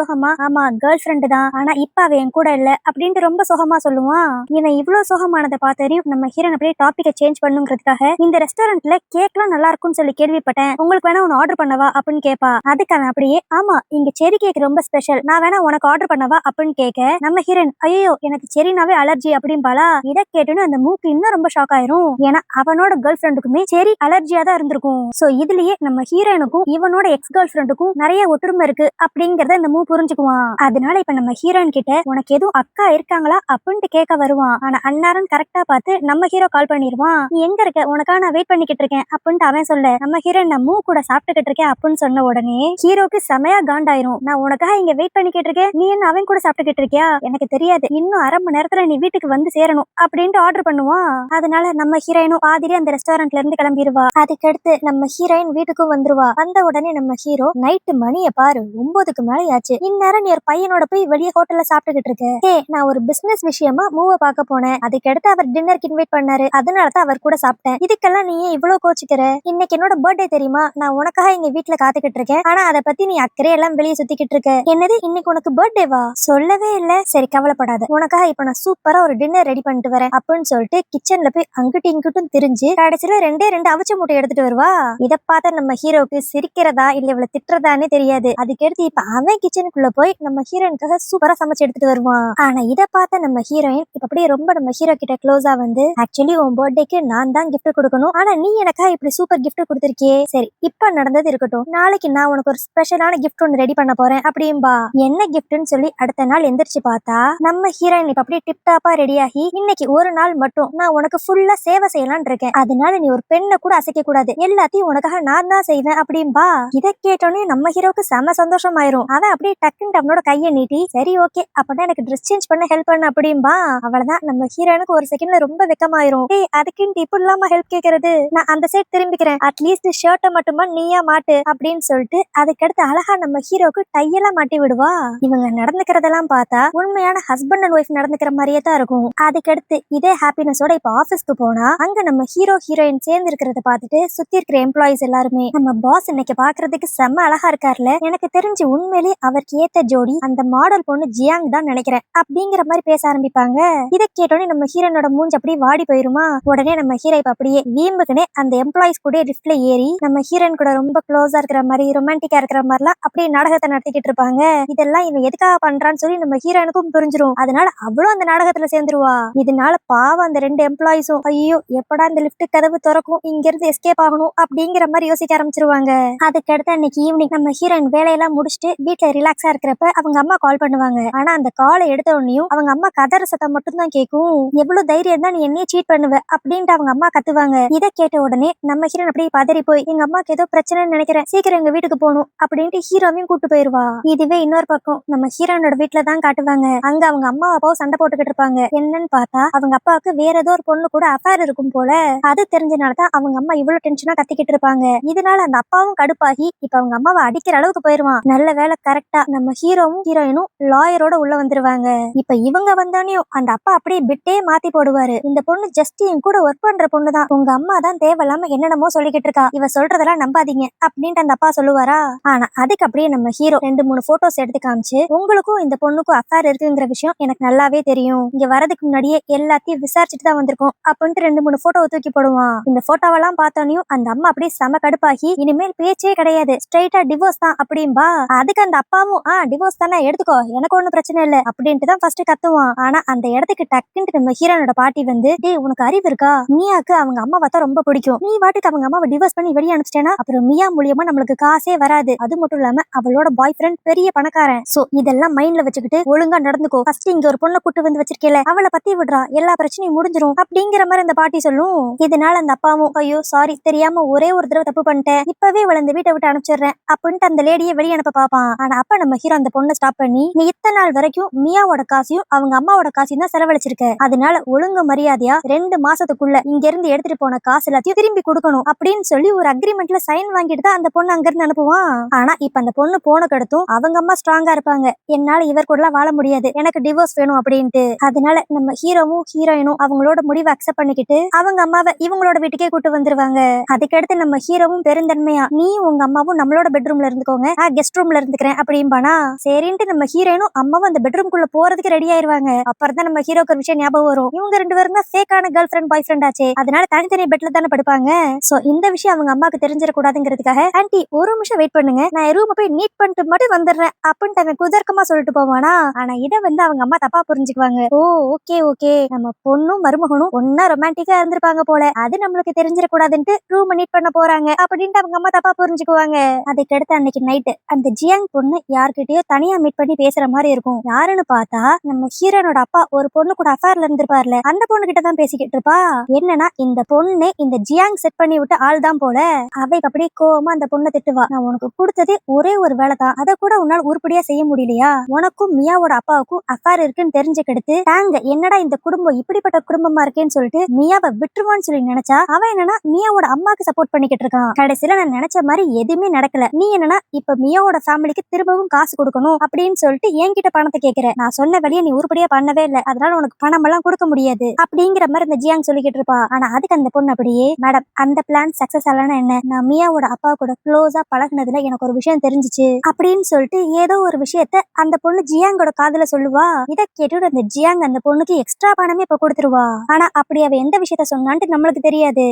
ஆமா கேர்ள் ஃப்ரெண்டு தான், ஆனா இப்ப அவ என் கூட இல்ல அப்படின்ட்டு ரொம்ப சுகமா சொல்லுவான். இவன் இவ்வளவு சுகமானதை பார்த்ததையும் நம்ம ஹீரோன் அப்படியே டாபிக்கை சேஞ்ச் பண்ணுங்கிறதுக்காக இந்த ரெஸ்டாரண்ட்ல கேக்லாம் நல்லா இருக்கும்னு சொல்லி கேள்விப்பட்டேன், உங்களுக்கு வேணா ஒன்னு ஆர்டர் பண்ணவா அப்படின்னு கேட்பா. அதுக்கு அவன் அப்படியே ஆமா இங்க செரி கேக் ரொம்ப ஸ்பெஷல், நான் வேணா உனக்கு ஆர்டர் பண்ணவா அப்படின்னு கேட்க நம்ம ஹீரோன் ஐயோ எனக்கு செரினாவே அலர்ஜி அப்படின்பாளா. இதை கேட்டுன்னு அந்த மூக்கு இன்னும் ரொம்ப ஷாக் ஆயிரும். ஏன்னா அவனோட கேர்ள் ஃப்ரெண்டுக்குமே செரி அலர்ஜியா தான் இருந்திருக்கும். சோ இதுலயே நம்ம ஹீரோனுக்கும் இவனோட எக்ஸ் கேர்ள் ஃப்ரெண்டுக்கும் நிறைய ஒற்றுமை இருக்கு அப்படிங்கறத இந்த மூ புரிஞ்சுக்குவான். அதனால இப்ப நம்ம ஹீரோயின் கிட்ட உனக்கு எதுவும் அக்கா இருக்காங்களா அப்படின்ட்டு கேட்க வருவான். ஆனா அன்னாரன் கரெக்டா பார்த்து நம்ம ஹீரோ கால் பண்ணிடுவான். நீ எங்க இருக்க, உனக்கா நான் வெயிட் பண்ணிக்கிட்டு இருக்கேன் அப்படின்ட்டு அவன் சொல்ல நம்ம ஹீரோயின் நான் மூ கூட சாப்பிட்டுக்கிட்டு இருக்கேன் அப்படின்னு சொன்ன உடனே ஹீரோக்கு செமையா காண்டாயிரும். நான் உனக்காக இங்க வெயிட் பண்ணிக்கிட்டு இருக்கேன், நீ என்ன அவன் கூட சாப்பிட்டுக்கிட்டு இருக்கியா, எனக்கு தெரியாது, இன்னும் 1/2 மணி நேரத்துல நீ வீட்டுக்கு வந்து சேரணும் அப்படின்ட்டு ஆர்டர் பண்ணுவான். அதனால நம்ம ஹீரோயினும் பாதிரி அந்த ரெஸ்டாரண்ட்ல இருந்து கிளம்பிடுவா. அதுக்கடுத்து நம்ம ஹீரோயின் வீட்டுக்கும் வந்துருவா. வந்த உடனே நம்ம ஹீரோ நைட்டு மணியை பாரு 9க்கு மேலே ஆச்சு, இந்நேரம் நீ ஒரு பையனோட போய் வெளியே ஹோட்டல்ல சாப்பிட்டுக்கிட்டு இருக்க. நான் ஒரு பிசினஸ் விஷயமா மூவ பார்க்க போனேன். அதுக்கடுத்து அவர் டின்னருக்கு இன்வைட் பண்ணாரு. அதனாலதான் அவர் கூட சாப்பிட்டேன். இதுக்கெல்லாம் நீ ஏன் இவ்வளவு கோச்சிக்கிற? இன்னைக்கு என்னோட பர்த்டே தெரியுமா? நான் உனக்காக எங்க வீட்டுல காத்துக்கிட்டு இருக்கேன். ஆனா அதை பத்தி நீ அக்கறை எல்லாம் வெளியே சுத்திக்கிட்டு இருக்க. என்னது இன்னைக்கு உனக்கு பர்த்டேவா? சொல்லவே இல்ல. சரி கவலைப்படாத, உனக்காக இப்ப நான் சூப்பரா ஒரு டின்னர் ரெடி பண்ணிட்டு வரேன் அப்படின்னு சொல்லிட்டு கிச்சன்ல போய் அங்கிட்டும் இங்கிட்டும் திரிஞ்சு கடைசியில ரெண்டே ரெண்டு அவிச்ச முட்டை எடுத்துட்டு வருவா. இதை பார்த்த நம்ம ஹீரோக்கு சிரிக்கிறதா இல்ல இவ்வளவு திட்டுறதானே தெரியாது. அதுக்கடுத்து இப்ப அவன் கிச்சனுக்குள்ள போய் நம்ம ஹீரோயினுக்காக சூப்பரா சமைச்சு எடுத்துட்டு வருவான். ஆனா இதை பார்த்த நம்ம ஹீரோயின் இப்ப அப்படியே ரொம்ப நம்ம ஹீரோ கிட்ட க்ளோஸா வந்து, ஆக்சுவலி உன் பர்த்டேக்கு நான் தான் கிஃப்ட் கொடுக்கணும், ஆனா நீ எனக்கா இப்படி சூப்பர் கிஃப்ட் கொடுத்திருக்கியே. சரி இப்ப நடந்தது இருக்கட்டும், நாளைக்கு நான் உனக்கு ஒரு ஸ்பெஷலான கிஃப்ட் ஒன்று ரெடி பண்ண போறேன் அப்படின்பா. என்ன கிஃப்ட்னு சொல்லி அடுத்த நாள் எந்திரிச்சு பார்த்தா நம்ம ஹீரோயின் இப்ப அப்படியே டிப் டாப்பா ரெடி ஆகி, இன்னைக்கு ஒரு நாள் மட்டும் நான் உனக்கு ஃபுல்லா சேவை செய்யலாம்னு இருக்கேன், அதனால நீ ஒரு பெண்ணை கூட அசைக்க கூடாது, எல்லாத்தையும் உனக்காக நான் தான் செய்வேன் அப்படின்பா. இதை கேட்டோன்னே நம்ம ஹீரோக்கு செம சந்தோஷம் ஆயிரும். அவன் அப்படியே டக்குன்னு அவனோட கையை நீட்டி, சரி ஓகே அப்படின்னா எனக்கு ட்ரெஸ் சேஞ்ச் பண்ண ஹெல்ப் பண்ண அப்படின்பா. அவ்வளவுதான், நம்ம ஹீரோனுக்கு ஒரு செகண்ட்ல ரொம்ப வெக்கமாயிரும். அதுக்குன்னு இப்ப இல்லாம ஹெல்ப் கேக்குறது, நான் அந்த சைட் திரும்பிக்கிறேன், அட்லீஸ்ட் ஷர்ட்டை மட்டுமா நீயா மாட்டு அப்படின்னு சொல்லிட்டு அதுக்கடுத்து அழகா நம்ம ஹீரோக்கு டையெல்லாம் மாட்டி விடுவா. இவங்க நடந்துக்கிறதெல்லாம் பார்த்தா உண்மையான ஹஸ்பண்ட் அண்ட் ஒய்ஃப் நடந்துக்கிற மாதிரியே தான் இருக்கும். அதுக்கடுத்து இதே ஹாப்பினஸோட இப்ப ஆபீஸ்க்கு போனா அங்க நம்ம ஹீரோ ஹீரோயின் சேர்ந்து இருக்கிறத பார்த்துட்டு சுத்தி இருக்கிற எம்ப்ளாயிஸ் எல்லாருமே, நம்ம பாஸ் இன்னைக்கு பாக்குறதுக்கு செம்ம அழகா இருக்காருல, எனக்கு தெரிஞ்சு உண்மையிலே அவருக்கு ஏத்த ஜோடி அந்த மாடல் பொண்ணு ஜியாங் தான் நினைக்கிறேன் அப்படிங்கிற மாதிரி பேச ஆரம்பிப்பாங்க. இதை கேட்டோன்னே நம்ம ஹீரோனோட மூஞ்சி அப்படியே வாடி போயிருமா. உடனே நம்ம ஹீரோ இப்ப அப்படியே வீம்புக்குனே அந்த எம்ப்ளாயிஸ் கூட லிஃப்ட்ல ஏறி நம்ம ஹீரோயின் கூட ரொம்ப க்ளோஸா இருக்கிற மாதிரி ரொமான்டிக்கா இருக்கிற மாதிரிலாம் அப்படியே நாடகத்தை நடத்திக்கிட்டு இருப்பாங்க. இதெல்லாம் இவன் எதுக்காக பண்றான்னு சொல்லி நம்ம ஹீரோனுக்கும் புரிஞ்சிரும். அதனால அவளும் அந்த நாடகத்துல சேர்ந்துருவா. இதனால பாவம் அந்த ரெண்டு எம்ப்ளாயிஸும் ஐயோ எப்படா இந்த லிஃப்ட் கதவு திறக்கும், இங்க இருந்து எஸ்கேப் ஆகணும் அப்படிங்கிற மாதிரி யோசிக்க ஆரம்பிச்சிருவாங்க. அதுக்கடுத்து அன்னைக்கு ஈவினிங் நம்ம ஹீரோயின் வேலையெல்லாம் முடிச்சுட்டு வீட்டுல ரிலாக்ஸா இருக்கிறப்ப அவங்க அம்மா கால் பண்ணுவாங்க. ஆனா அந்த காலை எடுத்த உடனேயும் அவங்க அம்மா கதற சத்தம் மட்டும் தான் கேட்கும். எவ்வளவு தைரியம் தான் நீ என்னையே சீட் பண்ணுவ அப்படின்ட்டு அவங்க அம்மா கத்துவாங்க. இதை கேட்ட உடனே நம்ம ஹீரோன் அப்படியே பதறி போய், எங்க அம்மாக்கு ஏதோ பிரச்சனைன்னு நினைக்கிறேன், சீக்கிரம் எங்க வீட்டுக்கு போகணும் அப்படின்ட்டு ஹீரோவையும் கூட்டு போயிருவா. இதுவே இன்னொரு பக்கம் நம்ம ஹீரோனோட வீட்டுல தான் காட்டுவாங்க. அங்க அவங்க அம்மா அப்பாவும் சண்டை போட்டுக்கிட்டு இருப்பாங்க. என்னன்னு பார்த்தா அவங்க அப்பாவுக்கு வேற ஏதோ ஒரு பொண்ணு கூட அஃபேர் இருக்கும் போல. அது தெரிஞ்சனாலதான் அவங்க அம்மா இவ்வளவு டென்ஷனா கத்திக்கிட்டு இருப்பாங்க. இதனால அந்த அப்பாவும் கடுப்பாகி இப்ப அவங்க அம்மாவை அடிக்கிற அளவுக்கு போயிருவான். நல்ல வேலை கரெக்டா நம்ம ஹீரோவும் ஹீரோயினும் லாயரோட உள்ள வந்துருவாங்க. இப்ப இவங்க வந்தானையும் அந்த அப்பா அப்படியே பிட்டே மாத்தி போடுவாரு. இந்த பொண்ணு ஜஸ்ட் என் கூட ஒர்க் பண்ற பொண்ணுதான், உங்க அம்மா தான் தேவையில்லாம என்னென்னமோ சொல்லிக்கிட்டு இருக்கா, இவ சொல்றதெல்லாம் நம்பாதீங்க அப்படின்ட்டு அந்த அப்பா சொல்லுவாரா. ஆனா அதுக்கு அப்படியே நம்ம ஹீரோ 2-3 போட்டோஸ் எடுத்து காமிச்சு, உங்களுக்கும் இந்த பொண்ணுக்கும் அஃபேர் இருக்குங்கிற விஷயம் எனக்கு நல்லாவே தெரியும், இங்க வரதுக்கு முன்னாடியே எல்லாத்தையும் விசாரிச்சுட்டு தான் வந்திருக்கோம் அப்படின்ட்டு 2-3 போட்டோவை தூக்கி போடுவான். இந்த போட்டோவெல்லாம் பார்த்தோனையும் அந்த அம்மா அப்படியே செம கடுப்பாகி, இனிமேல் பேச்சே கிடையாது, ஸ்ட்ரைட்டா டிவோர்ஸ் தான் அப்படின்பா. அதுக்கு அந்த அப்பாவும் டிவோர்ஸ் தானே எடுத்துக்கோ, எனக்கு ஒண்ணும் பிரச்சனை இல்ல அப்படின்ட்டு தான் ஃபர்ஸ்ட் கத்துவான். ஆனா அந்த இடத்துக்கு டக்குன்ட்டு நம்ம ஹீரோனோட பாட்டி வந்து, டேய் உனக்கு அறிவு இருக்கா, மியாக்கு அவங்க அம்மாவை தான் ரொம்ப பிடிக்கும், நீ வாட்டுக்கு அவங்க அம்மாவை டிவோர்ஸ் பண்ணி வெளியே அனுப்பிச்சிட்டேன்னா அப்புறம் மியா மூலியமா நம்மளுக்கு காசே வராது, அது மட்டும் இல்லாம அவளோட பாய் ஃப்ரெண்ட் பெரிய பணக்காரன், சோ இதெல்லாம் மைண்ட்ல வச்சுக்கிட்டு ஒழுங்கா நடந்துக்கோ, ஃபர்ஸ்ட் இங்க ஒரு பொண்ணை கூட்டு வந்து வச்சிருக்கேல அவளை பத்தி விடுறா, எல்லா பிரச்சனையும் முடிஞ்சிரும் அப்படிங்கிற மாதிரி அந்த பாட்டி சொல்லும். இதனால அந்த அப்பாவும் ஐயோ சாரி தெரியாம ஒரே ஒரு தடவை தப்பு பண்ணிட்டேன், இப்பவே இவளை இந்த வீட்டை விட்டு அனுப்பிச்சிடுறேன் அப்படின்ட்டு அந்த லேடியை வெளியே அனுப்ப பாப்பான். ஆனா அப்ப நம்ம ஹீரோ அந்த பொண்ணை ஸ்டாப் பண்ணி, நீ இத்தனை நாள் வரைக்கும் மியாவோட காசையும் அவங்க அம்மாவோட காசையும் தான் செலவழிச்சிருக்க, அதனால ஒழுங்கு மரியாதையா 2 மாசத்துக்குள்ள இங்க இருந்து எடுத்துட்டு போன காசு எல்லாத்தையும் திரும்பி கொடுக்கணும் அப்படின்னு சொல்லி ஒரு அக்ரிமெண்ட்ல சைன் வாங்கிட்டு தான் அந்த பொண்ணு அங்க இருந்து அனுப்புவான். ஆனா இப்ப அந்த பொண்ணு போனக்கு அடுத்தும் அவங்க அம்மா ஸ்ட்ராங்கா இருப்பாங்க, என்னால இவர் கூட வாழ முடியாது, எனக்கு டிவோர்ஸ் வேணும் அப்படின்ட்டு. அதனால நம்ம ஹீரோவும் ஹீரோயினும் அவங்களோட முடிவை அக்செப்ட் பண்ணிக்கிட்டு அவங்க அம்மாவை இவங்களோட வீட்டுக்கே கூட்டு வந்துருவாங்க. அதுக்கடுத்து நம்ம ஹீரோவும் பெருந்தன்மையா, நீ உங்க அம்மாவும் நம்மளோட பெட்ரூம்ல இருந்துக்கோங்க, கெஸ்ட் ரூம்ல இருந்துக்கிறேன் அப்படின்பானா. சரின்ட்டு நம்ம ஹீரோயினும் அம்மாவும் அந்த பெட்ரூம்குள்ள போறதுக்கு ரெடி ஆயிருவாங்க. அப்புறம் தான் நம்ம ஹீரோக்கு ஒரு விஷயம் ஞாபகம் வரும், இவங்க 2 பேரும் தான் ஃபேக்கான கேர்ள் ஃப்ரெண்ட் பாய் ஃப்ரெண்ட் ஆச்சே, அதனால தனித்தனி பெட்ல தானே படுப்பாங்க. சோ இந்த விஷயம் அவங்க அம்மாக்கு தெரிஞ்சிடக்கூடாதுங்கிறதுக்காக, ஆன்ட்டி ஒரு நிமிஷம் வெயிட் பண்ணுங்க, நான் ரூம் போய் நீட் பண்ணிட்டு மட்டும் வந்துடுறேன் அப்படின்ட்டு அவன் குதர்க்கமா சொல்லிட்டு போவானா. ஆனா இதை வந்து அவங்க அம்மா தப்பா புரிஞ்சுக்குவாங்க. ஓ ஓகே ஓகே, நம்ம பொண்ணும் மருமகனும் ஒன்னா ரொமான்டிக்கா இருந்திருப்பாங்க போல, அது நம்மளுக்கு தெரிஞ்சிடக்கூடாதுன்ட்டு ரூம் நீட் பண்ண போறாங்க அப்படின்ட்டு அவங்க அம்மா தப்பா புரிஞ்சுக்குவாங்க. அதுக்கடுத்து அன்னைக்கு நைட்டு அந்த ஜியாங் பொண்ணு யார்கிட்டயோ தனியா மீட் பண்ணி பேசுற மாதிரி இருக்கும். யாருன்னு பார்த்தா நம்ம ஹீரோனோட அப்பா ஒரு பொண்ணு கூட அஃபேர்ல இருந்திருப்பார்ல, அந்த பொண்ணு கிட்ட தான் பேசிக்கிட்டு இருப்பா. என்னன்னா இந்த பொண்ணு இந்த ஜியாங் செட் பண்ணி விட்டு ஆள் தான் போல. அவைக்கு அப்படியே கோவமா அந்த பொண்ணை திட்டுவா, நான் உனக்கு கொடுத்ததே ஒரே ஒரு வேலை தான், அதை கூட உன்னால உருப்படியா செய்ய முடியலையா, உனக்கும் மியாவோட அப்பாவுக்கும் அஃபேர் இருக்குன்னு தெரிஞ்சுக்கிடுத்து தாங்க என்னடா இந்த குடும்பம் இப்படிப்பட்ட குடும்பமா இருக்கேன்னு சொல்லிட்டு மியாவை விட்டுருவான்னு சொல்லி நினைச்சா, அவன் என்னன்னா மியாவோட அம்மாக்கு சப்போர்ட் பண்ணிக்கிட்டு இருக்கான். கடைசியில நான் நினைச்ச மாதிரி எதுவுமே நடக்கல, நீ என்னன்னா இப்ப மியாவோட ஃபேமிலிக்கு திரும்பவும் காசு கொடுக்கணும் அப்படின்னு சொல்லிட்டு என்கிட்ட பணத்தை கேக்குற. நான் சொன்ன வழியை நீ உருப்படியா பண்ணவே இல்லை, அதனால உனக்கு பணம் எல்லாம் கொடுக்க முடியாது அப்படிங்கிற மாதிரி இந்த ஜியாங் சொல்லிக்கிட்டு இருப்பா. ஆனா அதுக்கு அந்த பொண்ணு அப்படியே, மேடம் அந்த பிளான் சக்சஸ் ஆகலன்னா என்ன, நான் மியாவோட அப்பா கூட க்ளோஸா பழகுனதுல எனக்கு ஒரு விஷயம் தெரிஞ்சிச்சு அப்படின்னு சொல்லிட்டு ஏதோ ஒரு விஷயத்த அந்த பொண்ணு ஜியாங்கோட காதுல சொல்லுவா. இத கேட்டுட்டு அந்த ஜியாங் அந்த பொண்ணுக்கு எக்ஸ்ட்ரா பணமே இப்ப கொடுத்துருவா. ஆனா அப்படி அவ எந்த விஷயத்த சொன்னான்ட்டு நம்மளுக்கு தெரியாது.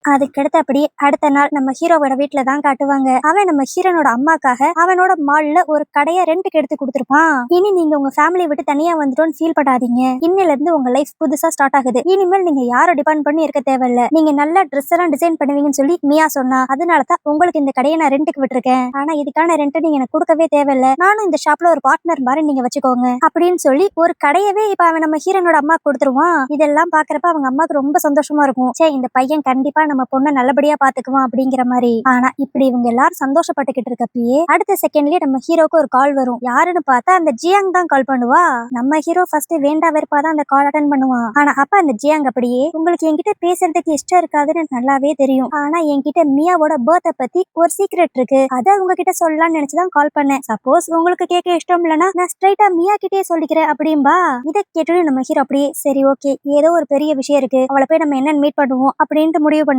அதுக்கடுத்தபடி அடுத்த நாள் நம்ம ஹீரோவோட வீட்டுல தான் காட்டுவாங்க. அவன் நம்ம ஹீரோனோட அம்மாக்காக அவனோட மால்ல ஒரு கடையை ரெண்டுக்கு எடுத்து கொடுத்துருப்பான். இனி நீங்க உங்க ஃபேமிலியை விட்டு தனியா வந்துட்டோன்னு ஃபீல் படாதீங்க, இன்னில இருந்து உங்க லைஃப் புதுசா ஸ்டார்ட் ஆகுது, இனிமேல் நீங்க யாரை டிபெண்ட் பண்ணி இருக்க தேவையில்ல, நீங்க நல்லா ட்ரெஸ் எல்லாம் டிசைன் பண்ணுவீங்கன்னு சொல்லி மியா சொன்னா. அதனாலதான் உங்களுக்கு இந்த கடையை நான் ரெண்டுக்கு விட்டுருக்கேன். ஆனா இதுக்கான ரெண்ட் நீங்க எனக்கு கொடுக்கவே தேவையில்ல, நானும் இந்த ஷாப்ல ஒரு பார்ட்னர் மாதிரி நீங்க வச்சுக்கோங்க அப்படின்னு சொல்லி ஒரு கடையவே இப்ப அவன் நம்ம ஹீரோனோட அம்மா கொடுத்துருவான். இதெல்லாம் பாக்குறப்ப அவங்க அம்மாக்கு ரொம்ப சந்தோஷமா இருக்கும். சே இந்த பையன் கண்டிப்பா நம்ம பொண்ணை நல்லபடியா பாத்துக்குவோம் அப்படிங்கிற மாதிரி. ஆனா இப்படி இவங்க எல்லாரும் சந்தோஷப்பட்டுக்கிட்டு இருக்கப்பயே அடுத்த செகண்ட்லயே நம்ம ஹீரோக்கு ஒரு கால் வரும். யாருன்னு பார்த்தா அந்த ஜியாங் தான் கால் பண்ணுவா. நம்ம ஹீரோ ஃபர்ஸ்ட் வேண்டா வெறுப்பாதான் அந்த கால் அட்டன் பண்ணுவான். ஆனா அப்ப அந்த ஜியாங் அப்படியே, உங்களுக்கு என்கிட்ட பேசுறதுக்கு இஷ்டம் இருக்காதுன்னு நல்லாவே தெரியும், ஆனா என்கிட்ட மியாவோட பர்த்டே பத்தி ஒரு சீக்ரெட் இருக்கு, அதை உங்ககிட்ட சொல்லலாம்னு நினைச்சுதான் கால் பண்ணேன். சப்போஸ் உங்களுக்கு கேட்க இஷ்டம் இல்லைன்னா நான் ஸ்ட்ரைட்டா மியா கிட்டே சொல்லிக்கிறேன் அப்படின்பா. இதை கேட்டு நம்ம ஹீரோ அப்படியே, சரி ஓகே ஏதோ ஒரு பெரிய விஷயம் இருக்கு, அவளை போய் நம்ம என்னன்னு மீட் பண்ணுவோம் அப்படின்ட்டு முடிவு பண்ணிடுவான்.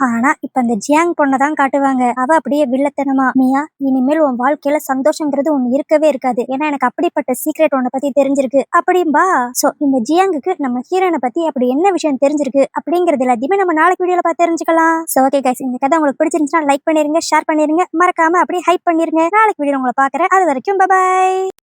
ஆனா இப்ப அந்த ஜியாங் பொண்ணதான் காட்டுவாங்க. அவ அப்படியே வில்லத்தனமா, மியா இனிமேல் உன் வாழ்க்கையில சந்தோஷங்கிறது ஒண்ணு இருக்கவே இருக்காது, ஏன்னா எனக்கு அப்படிப்பட்ட சீக்ரெட் உன்னை பத்தி தெரிஞ்சிருக்கு அப்படின்பா. சோ இந்த ஜியாங்குக்கு நம்ம ஹீரோனை பத்தி அப்படி என்ன விஷயம் தெரிஞ்சிருக்கு அப்படிங்கறது எல்லாத்தையுமே நம்ம நாளைக்கு வீடியோல பார்த்து தெரிஞ்சுக்கலாம். சோ ஓகே கைஸ், இந்த கதை உங்களுக்கு பிடிச்சிருந்துச்சுன்னா லைக் பண்ணிருங்க, ஷேர் பண்ணிருங்க, மறக்காம அப்படியே ஹைப் பண்ணிருங்க. நாளைக்கு வீடியோ உங்களை பாக்குறேன். அது வரைக்கும் பை.